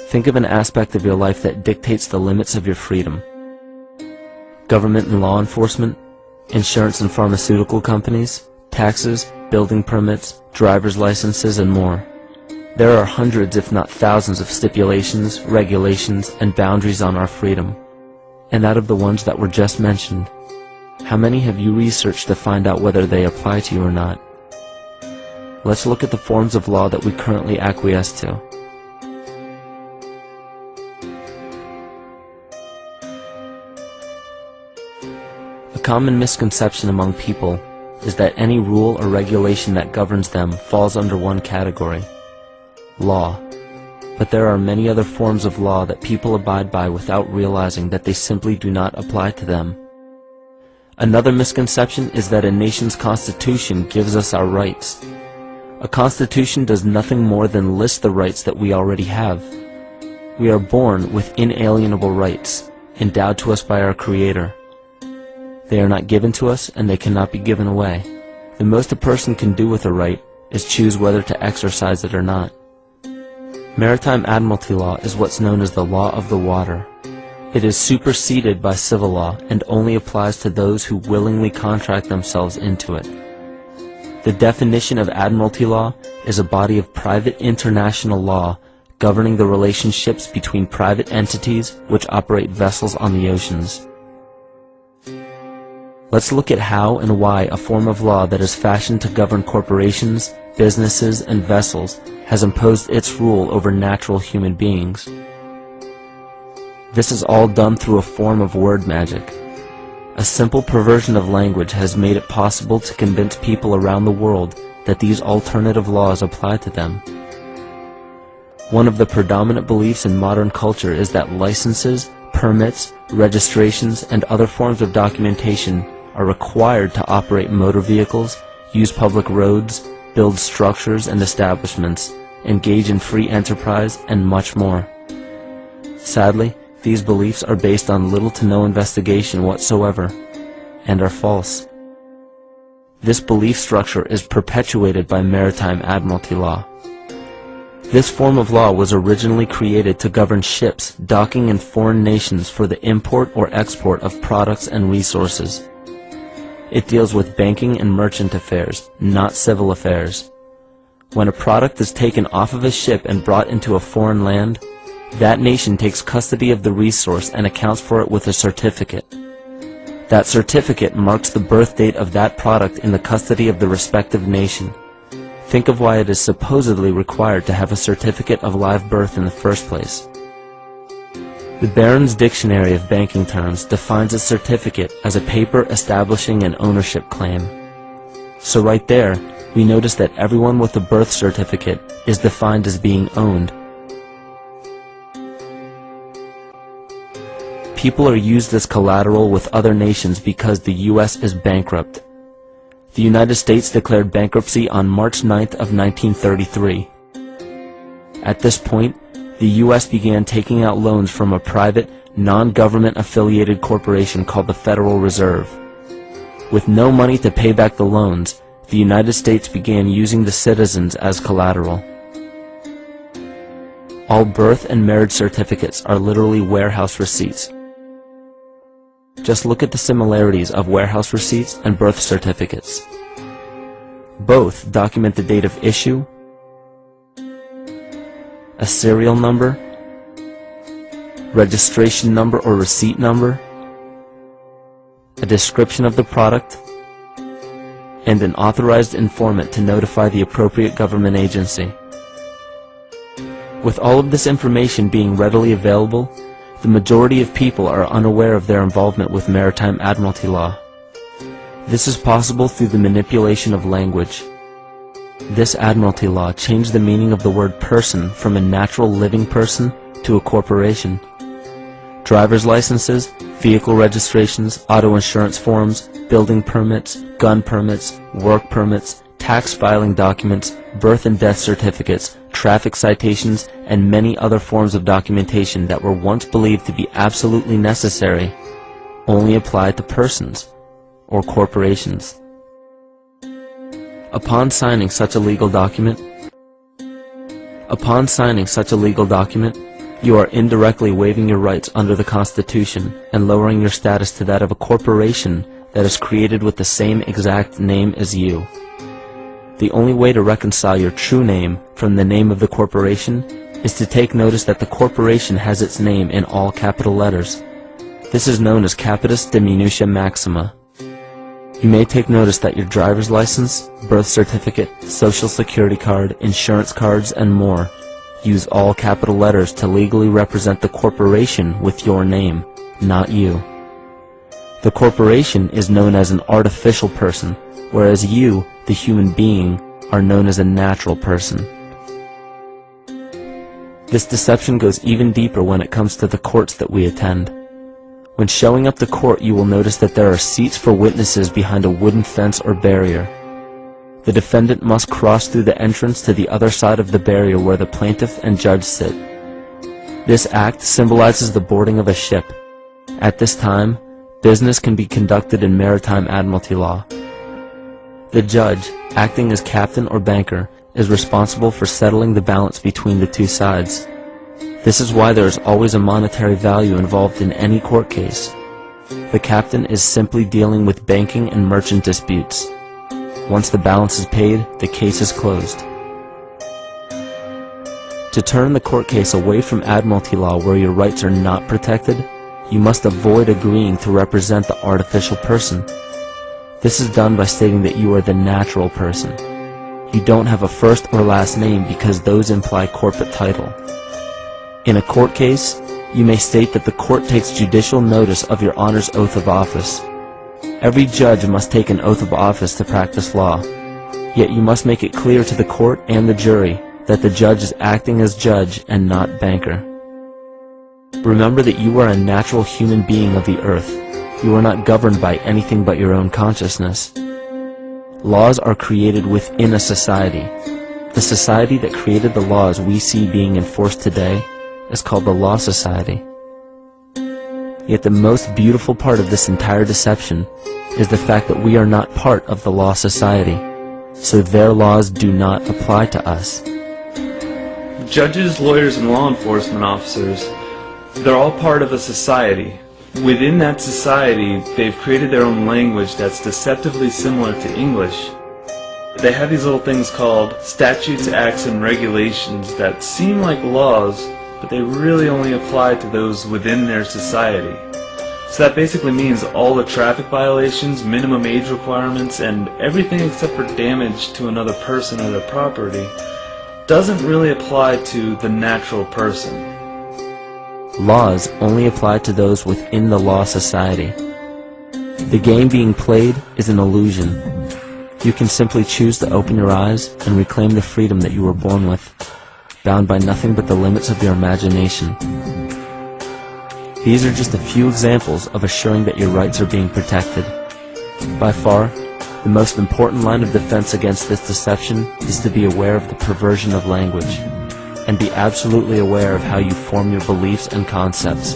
Think of an aspect of your life that dictates the limits of your freedom. Government and law enforcement, insurance and pharmaceutical companies, taxes, building permits, driver's licenses, and more. There are hundreds if not thousands of stipulations, regulations, and boundaries on our freedom. And out of the ones that were just mentioned, how many have you researched to find out whether they apply to you or not? Let's look at the forms of law that we currently acquiesce to. A common misconception among people is that any rule or regulation that governs them falls under one category: law. But there are many other forms of law that people abide by without realizing that they simply do not apply to them. Another misconception is that a nation's constitution gives us our rights. A constitution does nothing more than list the rights that we already have. We are born with inalienable rights, endowed to us by our Creator. They are not given to us, and they cannot be given away. The most a person can do with a right is choose whether to exercise it or not. Maritime Admiralty law is what's known as the law of the water. It is superseded by civil law and only applies to those who willingly contract themselves into it. The definition of Admiralty law is a body of private international law governing the relationships between private entities which operate vessels on the oceans. Let's look at how and why a form of law that is fashioned to govern corporations, businesses, and vessels has imposed its rule over natural human beings. This is all done through a form of word magic. A simple perversion of language has made it possible to convince people around the world that these alternative laws apply to them. One of the predominant beliefs in modern culture is that licenses, permits, registrations, and other forms of documentation are required to operate motor vehicles, use public roads, build structures and establishments, engage in free enterprise, and much more. Sadly, these beliefs are based on little to no investigation whatsoever, and are false. This belief structure is perpetuated by Maritime Admiralty law. This form of law was originally created to govern ships docking in foreign nations for the import or export of products and resources. It deals with banking and merchant affairs, not civil affairs. When a product is taken off of a ship and brought into a foreign land, that nation takes custody of the resource and accounts for it with a certificate. That certificate marks the birth date of that product in the custody of the respective nation. Think of why it is supposedly required to have a certificate of live birth in the first place. The Barron's Dictionary of Banking Terms defines a certificate as a paper establishing an ownership claim. So right there, we notice that everyone with a birth certificate is defined as being owned. People are used as collateral with other nations because the U.S. is bankrupt. The United States declared bankruptcy on March 9th of 1933. At this point, the U.S. began taking out loans from a private, non-government affiliated corporation called the Federal Reserve. With no money to pay back the loans, the United States began using the citizens as collateral. All birth and marriage certificates are literally warehouse receipts. Just look at the similarities of warehouse receipts and birth certificates. Both document the date of issue, a serial number, registration number or receipt number, a description of the product, and an authorized informant to notify the appropriate government agency. With all of this information being readily available, the majority of people are unaware of their involvement with Maritime Admiralty law. This is possible through the manipulation of language. This Admiralty law changed the meaning of the word person from a natural living person to a corporation. Driver's licenses, vehicle registrations, auto insurance forms, building permits, gun permits, work permits, tax filing documents, birth and death certificates, traffic citations, and many other forms of documentation that were once believed to be absolutely necessary only apply to persons or corporations. Upon signing such a legal document, You are indirectly waiving your rights under the Constitution and lowering your status to that of a corporation that is created with the same exact name as you. The only way to reconcile your true name from the name of the corporation is to take notice that the corporation has its name in all capital letters. This is known as capitis diminutia maxima. You may take notice that your driver's license, birth certificate, social security card, insurance cards, and more use all capital letters to legally represent the corporation with your name, not you. The corporation is known as an artificial person, whereas you, the human being, are known as a natural person. This deception goes even deeper when it comes to the courts that we attend. When showing up to court, you will notice that there are seats for witnesses behind a wooden fence or barrier. The defendant must cross through the entrance to the other side of the barrier where the plaintiff and judge sit. This act symbolizes the boarding of a ship. At this time, business can be conducted in Maritime Admiralty law. The judge, acting as captain or banker, is responsible for settling the balance between the two sides. This is why there is always a monetary value involved in any court case. The captain is simply dealing with banking and merchant disputes. Once the balance is paid, the case is closed. To turn the court case away from Admiralty law where your rights are not protected, you must avoid agreeing to represent the artificial person. This is done by stating that you are the natural person. You don't have a first or last name because those imply corporate title. In a court case, you may state that the court takes judicial notice of your Honor's oath of office. Every judge must take an oath of office to practice law, yet you must make it clear to the court and the jury that the judge is acting as judge and not banker. Remember that you are a natural human being of the earth. You are not governed by anything but your own consciousness. Laws are created within a society. The society that created the laws we see being enforced today is called the Law Society. Yet the most beautiful part of this entire deception is the fact that we are not part of the Law Society, so their laws do not apply to us. Judges, lawyers, and law enforcement officers, they're all part of a society. Within that society, they've created their own language that's deceptively similar to English. They have these little things called statutes, acts, and regulations that seem like laws, but they really only apply to those within their society. So that basically means all the traffic violations, minimum age requirements, and everything except for damage to another person or their property doesn't really apply to the natural person. Laws only apply to those within the Law Society. The game being played is an illusion. You can simply choose to open your eyes and reclaim the freedom that you were born with, bound by nothing but the limits of your imagination. These are just a few examples of assuring that your rights are being protected. By far, the most important line of defense against this deception is to be aware of the perversion of language, and be absolutely aware of how you form your beliefs and concepts.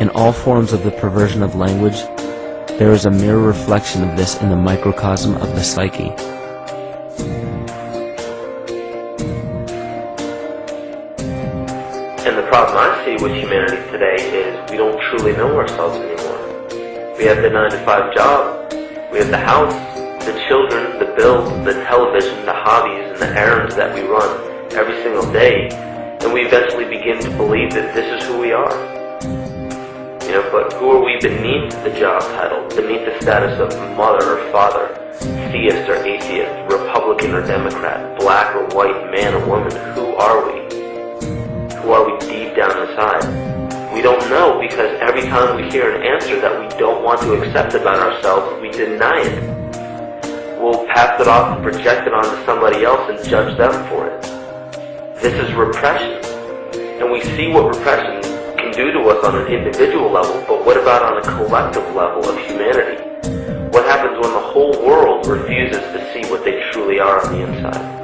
In all forms of the perversion of language, there is a mirror reflection of this in the microcosm of the psyche. And the problem I see with humanity today is we don't truly know ourselves anymore. We have the 9-to-5 job, we have the house, the children, the bills, the television, the hobbies, and the errands that we run every single day, and we eventually begin to believe that this is who we are. But who are we beneath the job title, beneath the status of mother or father, theist or atheist, Republican or Democrat, black or white, man or woman? Who are we? Who are we deep down inside? We don't know, because every time we hear an answer that we don't want to accept about ourselves, we deny it. We'll pass it off and project it onto somebody else and judge them for it. This is repression. And we see what repression can do to us on an individual level, but what about on a collective level of humanity? What happens when the whole world refuses to see what they truly are on the inside?